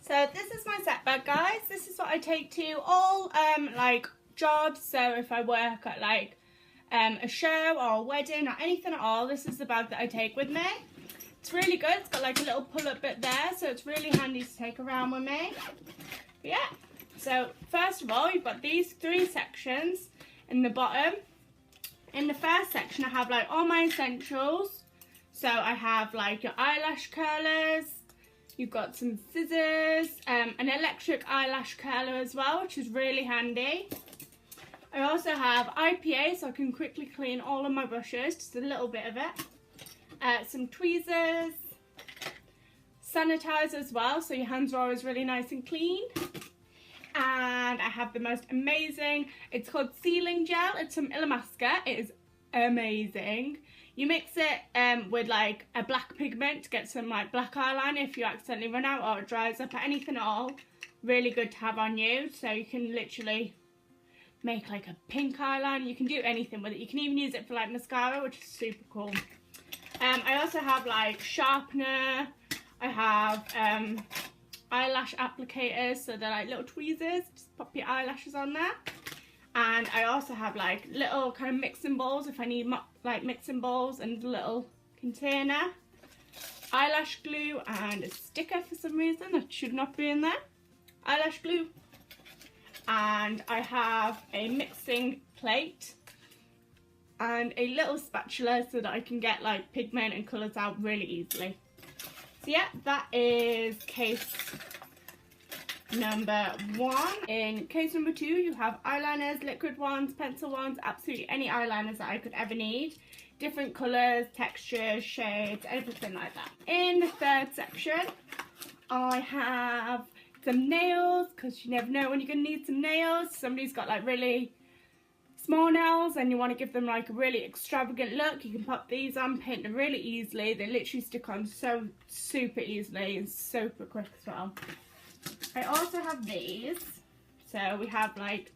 So this is my set bag, guys. This is what I take to all like jobs. So if I work at like a show or a wedding or anything at all, this is the bag that I take with me. It's really good. It's got like a little pull-up bit there, so it's really handy to take around with me. But yeah. So first of all, you've got these 3 sections in the bottom. In the first section, I have like all my essentials. So I have like your eyelash curlers. You've got some scissors, an electric eyelash curler as well, which is really handy. I also have IPA, so I can quickly clean all of my brushes, just a little bit of it. Some tweezers, sanitizer as well, so your hands are always really nice and clean. And I have the most amazing, it's called sealing gel. It's from Illamasqua. It is amazing. You mix it with like a black pigment to get some like black eyeliner if you accidentally run out or it dries up or anything at all. Really good to have on you, so you can literally make like a pink eyeliner. You can do anything with it. You can even use it for like mascara, which is super cool. I also have like sharpener. I have eyelash applicators, so they're like little tweezers. Just pop your eyelashes on there. And I also have like little kind of mixing bowls if I need like mixing bowls, and a little container, eyelash glue and a sticker for some reason that should not be in there, eyelash glue. And I have a mixing plate and a little spatula so that I can get like pigment and colours out really easily. So yeah, that is case number 1. In case number 2, you have eyeliners, liquid ones, pencil ones, absolutely any eyeliners that I could ever need. Different colours, textures, shades, everything like that. In the 3rd section, I have some nails, because you never know when you're going to need some nails. Somebody's got like really small nails and you want to give them like a really extravagant look. You can pop these on, paint them really easily. They literally stick on so super easily and super quick as well. I also have these. So we have like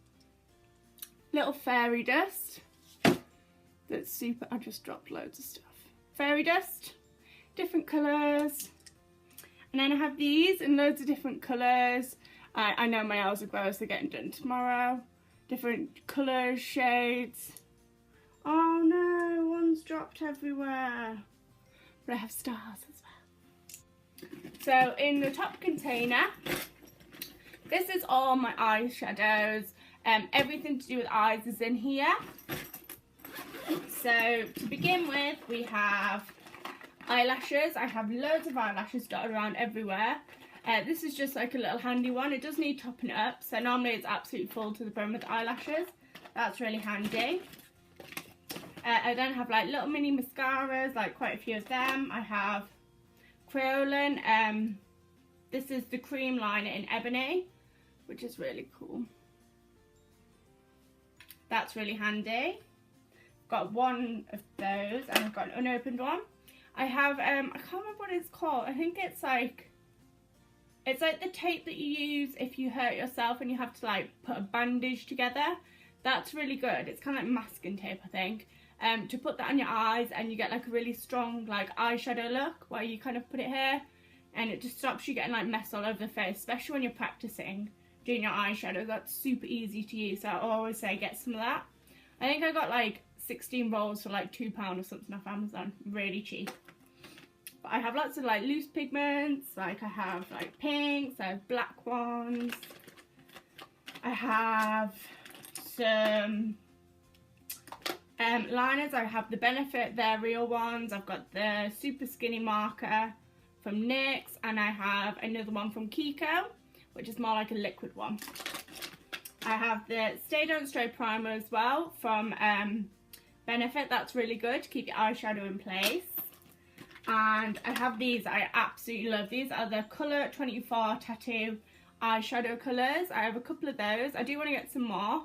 little fairy dust. That's super, I just dropped loads of stuff. Fairy dust, different colours. And then I have these in loads of different colours. I know my nails are gross, they're getting done tomorrow. Different colours, shades. Oh no, one's dropped everywhere. But I have stars as well. So in the top container, this is all my eyeshadows. Everything to do with eyes is in here. So to begin with, we have eyelashes. I have loads of eyelashes dotted around everywhere. This is just like a little handy one. It does need topping up, so normally it's absolutely full to the brim with eyelashes. That's really handy. I then have like little mini mascaras, like quite a few of them. I have Kryolan. This is the cream liner in Ebony, which is really cool. That's really handy. Got one of those, and I've got an unopened one. I have I can't remember what it's called. I think it's like the tape that you use if you hurt yourself and you have to like put a bandage together. That's really good. It's kind of like masking tape, I think. To put that on your eyes, and you get like a really strong like eyeshadow look where you kind of put it here, and it just stops you getting like mess all over the face, especially when you're practicing doing your eyeshadow. That's super easy to use, so I always say get some of that. I think I got like 16 rolls for like £2 or something off Amazon, really cheap. But I have lots of like loose pigments, like I have like pinks, I have black ones, I have some liners. I have the Benefit, they're real ones. I've got the Super Skinny marker from NYX, and I have another one from Kiko, which is more like a liquid one. I have the Stay Don't Stray primer as well from Benefit. That's really good to keep your eyeshadow in place. And I have these. I absolutely love these. Are the Colour 24 Tattoo eyeshadow colours. I have a couple of those. I do want to get some more,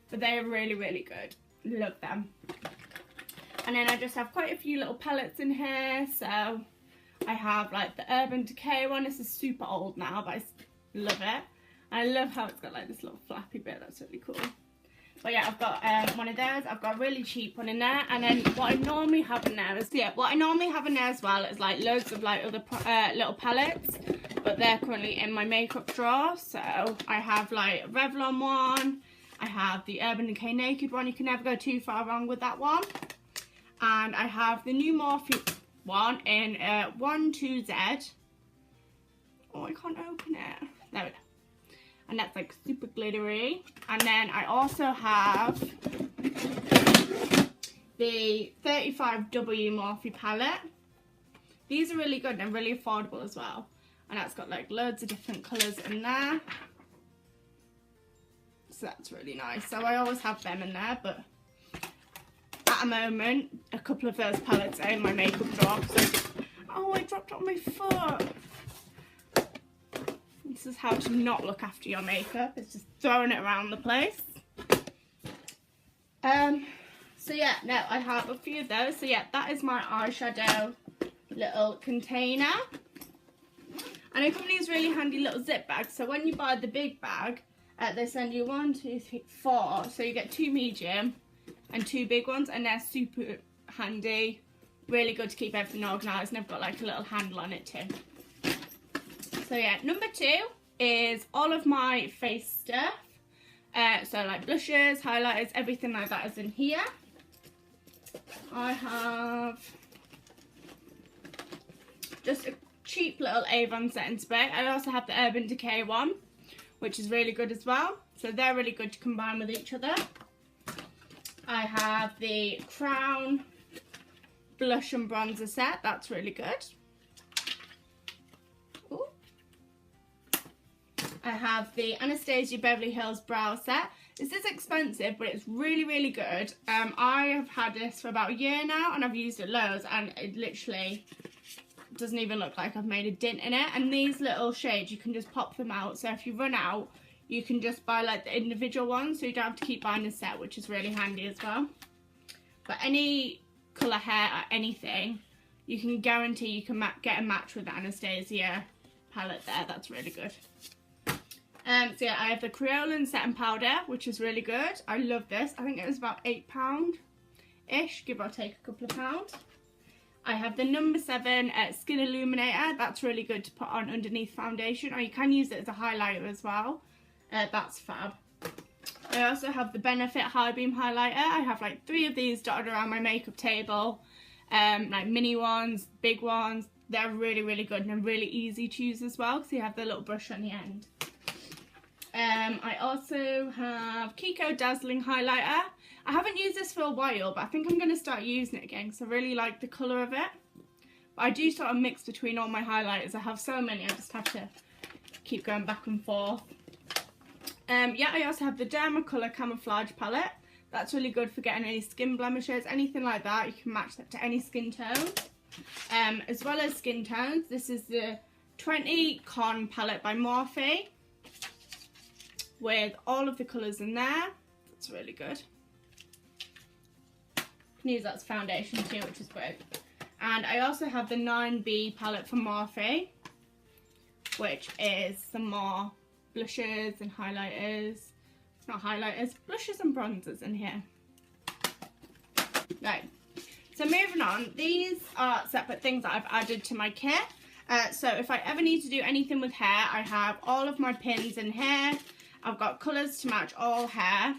but they are really, really good. Love them. And then I just have quite a few little palettes in here. So I have like the Urban Decay one. This is super old now, but I love it. I love how it's got like this little flappy bit. That's really cool. But yeah, I've got one of those. I've got a really cheap one in there. And then what I normally have in there is, yeah, what I normally have in there as well is like loads of like other little palettes. but they're currently in my makeup drawer. So I have like a Revlon one, I have the Urban Decay Naked one, you can never go too far wrong with that one. And I have the new Morphe one in 12Z. Oh, I can't open it. There we go. And that's like super glittery. And then I also have the 35W Morphe palette. These are really good and really affordable as well. And that's got like loads of different colours in there. So that's really nice. So I always have them in there, but at the moment, a couple of those palettes are in my makeup drawer. So, oh, I dropped it on my foot. This is how to not look after your makeup. It's just throwing it around the place. So yeah, no, I have a few of those. So yeah, that is my eyeshadow little container. And it comes in these really handy little zip bags. So when you buy the big bag, they send you 1, 2, 3, 4. So you get 2 medium and 2 big ones, and they're super handy. Really good to keep everything organised, and they've got like a little handle on it too. So yeah, number 2 is all of my face stuff. So like blushes, highlighters, everything like that is in here. I have just a cheap little Avon setting spray. I also have the Urban Decay one, which is really good as well. So they're really good to combine with each other. I have the Crown blush and bronzer set. That's really good. Ooh. I have the Anastasia Beverly Hills brow set. This is expensive, but it's really, really good. I have had this for about a year now, and I've used it loads, and it literally doesn't even look like I've made a dent in it. And these little shades, you can just pop them out. So if you run out, you can just buy like the individual ones, so you don't have to keep buying a set, which is really handy as well. But any colour hair or anything, you can guarantee you can get a match with the Anastasia palette there. That's really good. So yeah, I have the Creolan setting powder, which is really good. I love this. I think it was about £8-ish, give or take a couple of pounds. I have the number 7 Skin Illuminator. That's really good to put on underneath foundation, or you can use it as a highlighter as well. That's fab. I also have the Benefit High Beam Highlighter. I have like 3 of these dotted around my makeup table. Like mini ones, big ones. They're really, really good, and they're really easy to use as well, because you have the little brush on the end. I also have Kiko Dazzling Highlighter. I haven't used this for a while, but I think I'm going to start using it again because I really like the colour of it. But I do sort of mix between all my highlighters. I have so many, I just have to keep going back and forth. Yeah, I also have the Dermacolor Camouflage Palette. That's really good for getting any skin blemishes, anything like that. You can match that to any skin tone. As well as skin tones, this is the 20 Con Palette by Morphe, with all of the colours in there. That's really good. You can use that as foundation too, which is great. And I also have the 9B palette from Morphe, which is some more blushes and highlighters. It's not highlighters, blushes and bronzers in here. Right, so moving on, these are separate things that I've added to my kit. So if I ever need to do anything with hair, I have all of my pins in here. I've got colours to match all hair.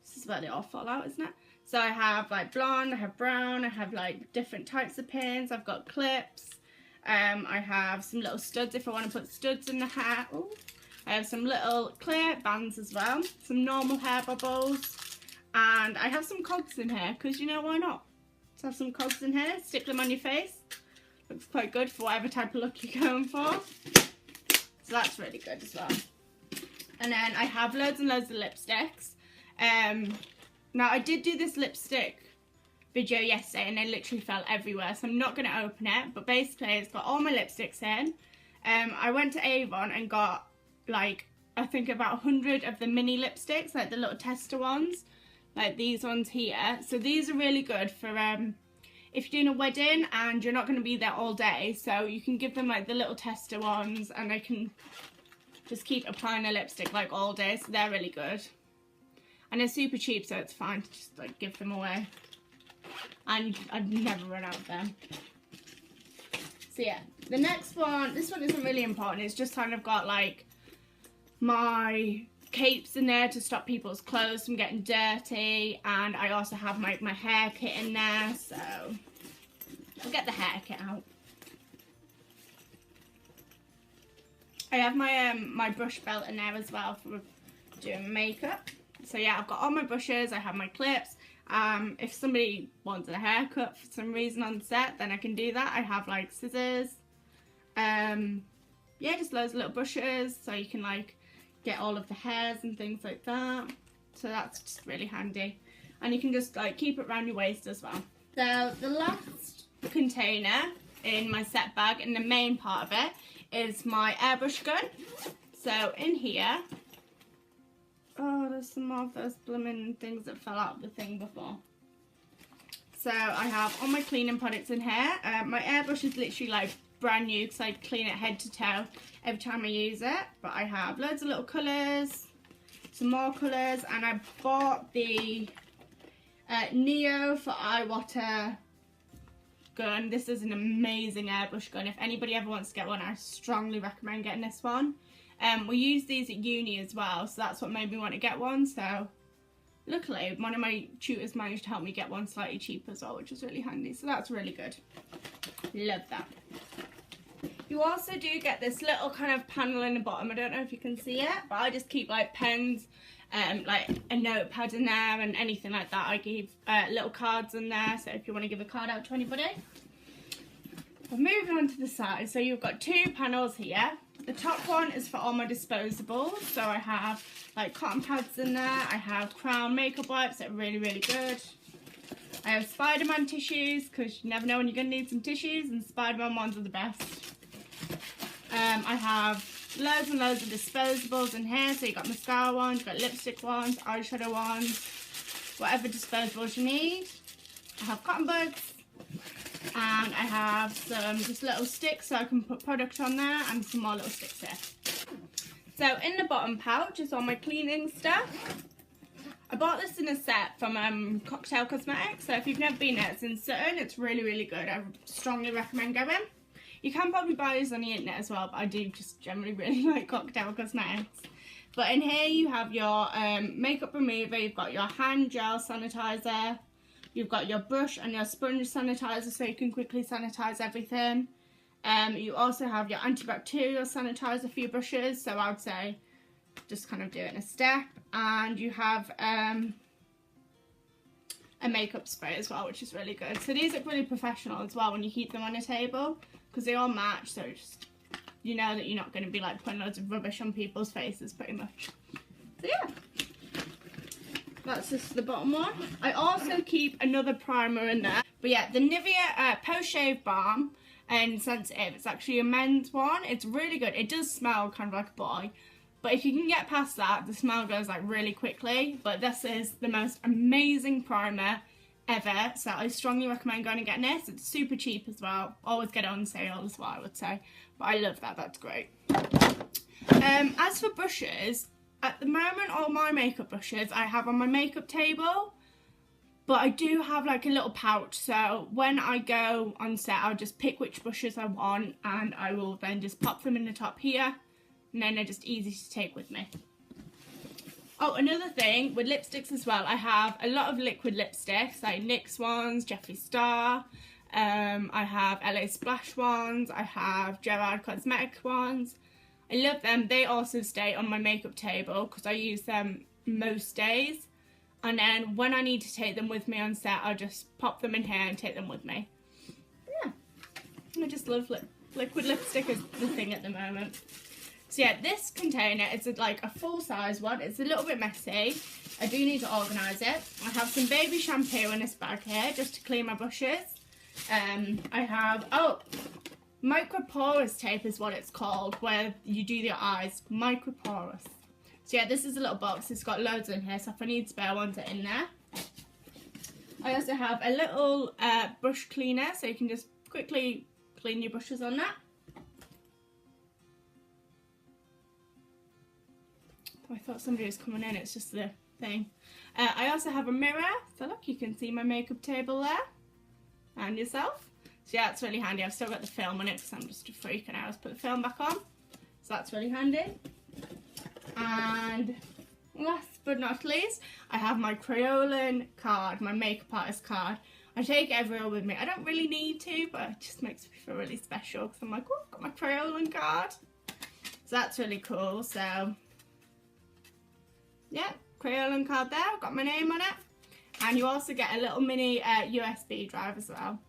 This is where they all fall out, isn't it? So I have like blonde, I have brown, I have like different types of pins. I've got clips. I have some little studs if I want to put studs in the hair. Ooh. I have some little clear bands as well. Some normal hair bubbles. And I have some cogs in here, because you know, why not? Let's have some cogs in here, stick them on your face. Looks quite good for whatever type of look you're going for. So that's really good as well. And then I have loads and loads of lipsticks. Now I did do this lipstick video yesterday and they literally fell everywhere, so I'm not going to open it. But basically it's got all my lipsticks in. I went to Avon and got like, I think about 100 of the mini lipsticks, like the little tester ones. Like these ones here. So these are really good for if you're doing a wedding and you're not going to be there all day. So you can give them like the little tester ones and they can just keep applying a lipstick like all day, so they're really good. And they're super cheap, so it's fine to just like give them away. And I'd never run out of them. So yeah, The next one, this one isn't really important. It's just kind of got like my capes in there to stop people's clothes from getting dirty, and I also have my hair kit in there, so I'll get the hair kit out. I have my my brush belt in there as well for doing makeup. So yeah, I've got all my brushes, I have my clips. If somebody wants a haircut for some reason on set, then I can do that. I have like scissors. Yeah, just loads of little brushes so you can like get all of the hairs and things like that. So that's just really handy. And you can just like keep it around your waist as well. So the last container in my set bag, and the main part of it, is my airbrush gun. So in here, oh, there's some more of those blooming things that fell out of the thing before. So I have all my cleaning products in here. My airbrush is literally like brand new because I clean it head to toe every time I use it. But I have loads of little colours, some more colours, and I bought the Neo for Iwater gun. This is an amazing airbrush gun. If anybody ever wants to get one, I strongly recommend getting this one. We use these at uni as well, so that's what made me want to get one. So luckily one of my tutors managed to help me get one slightly cheaper as well, which was really handy, so that's really good. Love that. You also do get this little kind of panel in the bottom. I don't know if you can see it, but I just keep like pens, like a notepad in there and anything like that. I keep little cards in there, so if you want to give a card out to anybody. But moving on to the side, so you've got two panels here. The top one is for all my disposables, so I have like cotton pads in there, I have Crown makeup wipes that are really, really good. I have Spider-Man tissues, because you never know when you're going to need some tissues, and Spider-Man ones are the best. I have loads and loads of disposables in here, so you've got mascara ones, you've got lipstick ones, eyeshadow ones, whatever disposables you need. I have cotton buds, and I have some just little sticks so I can put product on there, and some more little sticks here. So in the bottom pouch is all my cleaning stuff. I bought this in a set from Cocktail Cosmetics, so if you've never been there, it's in Sutton. It's really, really good. I strongly recommend going. You can probably buy these on the internet as well, but I do just generally really like Cocktail Cosmetics. But in here you have your makeup remover, you've got your hand gel sanitizer, you've got your brush and your sponge sanitizer so you can quickly sanitize everything. You also have your antibacterial sanitizer for your brushes, so I would say just kind of do it in a step. And you have a makeup spray as well, which is really good. So these look really professional as well when you keep them on a table, because they all match, so just, you know that you're not going to be like putting loads of rubbish on people's faces pretty much. So yeah, that's just the bottom one. I also keep another primer in there, but yeah, the Nivea Post Shave Balm and Sensitive. It's actually a men's one. It's really good. It does smell kind of like a boy, but if you can get past that, the smell goes like really quickly. But this is the most amazing primer ever, so I strongly recommend going and getting this. It's super cheap as well. Always get it on sale is what I would say, but I love that. That's great. As for brushes, at the moment all my makeup brushes I have on my makeup table, but I do have like a little pouch, so when I go on set I'll just pick which brushes I want and I will then just pop them in the top here, and then they're just easy to take with me. Oh, another thing with lipsticks as well, I have a lot of liquid lipsticks, like NYX ones, Jeffree Star, I have LA Splash ones, I have Gerard Cosmetic ones. I love them. They also stay on my makeup table because I use them most days, and then when I need to take them with me on set, I'll just pop them in here and take them with me. Yeah, I just love liquid lipstick is the thing at the moment. So yeah, this container is like a full size one. It's a little bit messy. I do need to organise it. I have some baby shampoo in this bag here just to clean my brushes. I have, microporous tape is what it's called, where you do your eyes. Microporous. So yeah, this is a little box. It's got loads in here, so if I need spare ones, are in there. I also have a little brush cleaner, so you can just quickly clean your brushes on that. I thought somebody was coming in, it's just the thing. I also have a mirror, so look, you can see my makeup table there, and yourself. So yeah, it's really handy. I've still got the film on it because I'm just a freak and I always put the film back on. So that's really handy. And last but not least, I have my Crayolan card, my makeup artist card. I take it everywhere with me. I don't really need to, but it just makes me feel really special because I'm like, oh, I've got my Crayolan card. So that's really cool. So yeah, Crayolan card there. I've got my name on it. And you also get a little mini USB drive as well.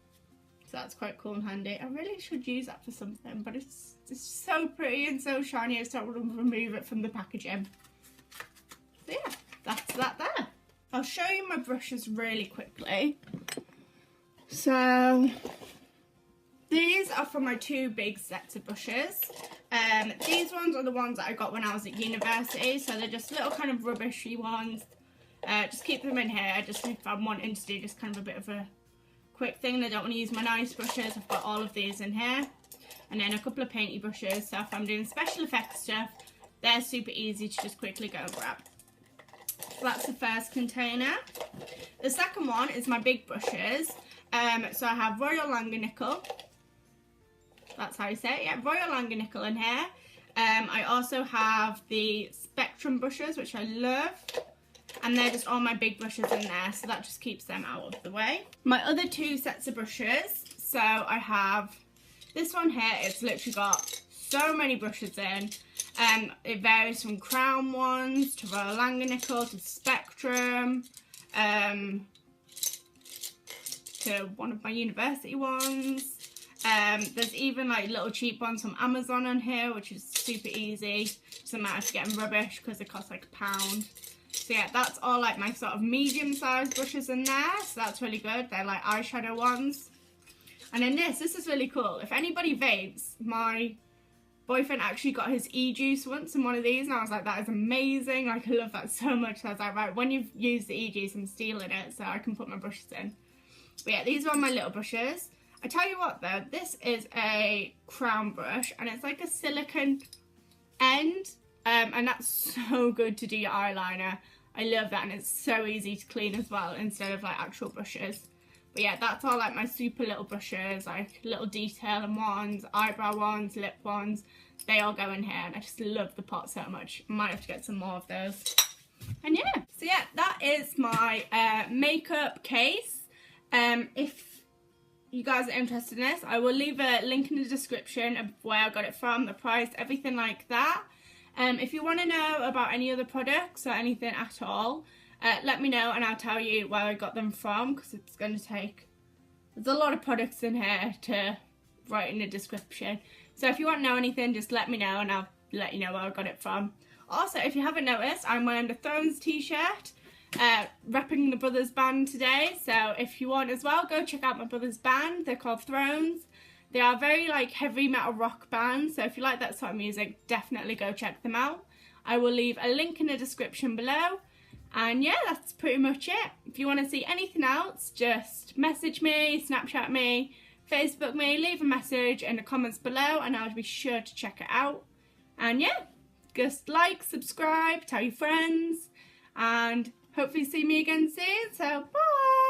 So that's quite cool and handy. I really should use that for something, but it's so pretty and so shiny I just don't want to remove it from the packaging. So yeah, that's that there. I'll show you my brushes really quickly. So these are for my two big sets of brushes. These ones are the ones that I got when I was at university, so they're just little kind of rubbishy ones. Just keep them in here, just if I'm wanting to do just kind of a bit of a quick thing. I don't want to use my nice brushes. I've got all of these in here. And then a couple of painty brushes, so if I'm doing special effects stuff, they're super easy to just quickly go and grab. So that's the first container. The second one is my big brushes. So I have Royal Langanickle. That's how you say it, yeah, Royal Langanickle in here. I also have the Spectrum brushes, which I love. And they're just all my big brushes in there, so that just keeps them out of the way. My other two sets of brushes, so I have this one here. It's literally got so many brushes in. It varies from Crown ones to Royal Langanickle to Spectrum, to one of my university ones. There's even like little cheap ones from Amazon on here, which is super easy. Doesn't matter if you're getting rubbish because they cost like £1. So yeah, that's all like my sort of medium-sized brushes in there. So that's really good. They're like eyeshadow ones. And then this is really cool. If anybody vapes, my boyfriend actually got his e-juice once in one of these, and I was like, that is amazing. Like, I love that so much. So I was like, right, when you've used the e-juice, I'm stealing it so I can put my brushes in. But yeah, these are my little brushes. I tell you what though, this is a Crown brush, and it's like a silicone end, and that's so good to do your eyeliner. I love that, and it's so easy to clean as well instead of like actual brushes. But yeah, that's all like my super little brushes, like little detailing ones, eyebrow ones, lip ones. They all go in here, and I just love the pot so much. I might have to get some more of those. And yeah, so yeah, that is my makeup case. If you guys are interested in this, I will leave a link in the description of where I got it from, the price, everything like that. If you want to know about any other products or anything at all, let me know and I'll tell you where I got them from, because it's going to take, there's a lot of products in here to write in the description. So if you want to know anything, just let me know and I'll let you know where I got it from. Also, if you haven't noticed, I'm wearing the Thrones t-shirt, repping the Brothers band today. So if you want as well, go check out my Brothers band. They're called Thrones. They are very like heavy metal rock band, so if you like that sort of music, definitely go check them out. I will leave a link in the description below. And yeah, that's pretty much it. If you want to see anything else, just message me, Snapchat me, Facebook me, leave a message in the comments below and I'll be sure to check it out. And yeah, just like, subscribe, tell your friends, and hopefully see me again soon. So bye!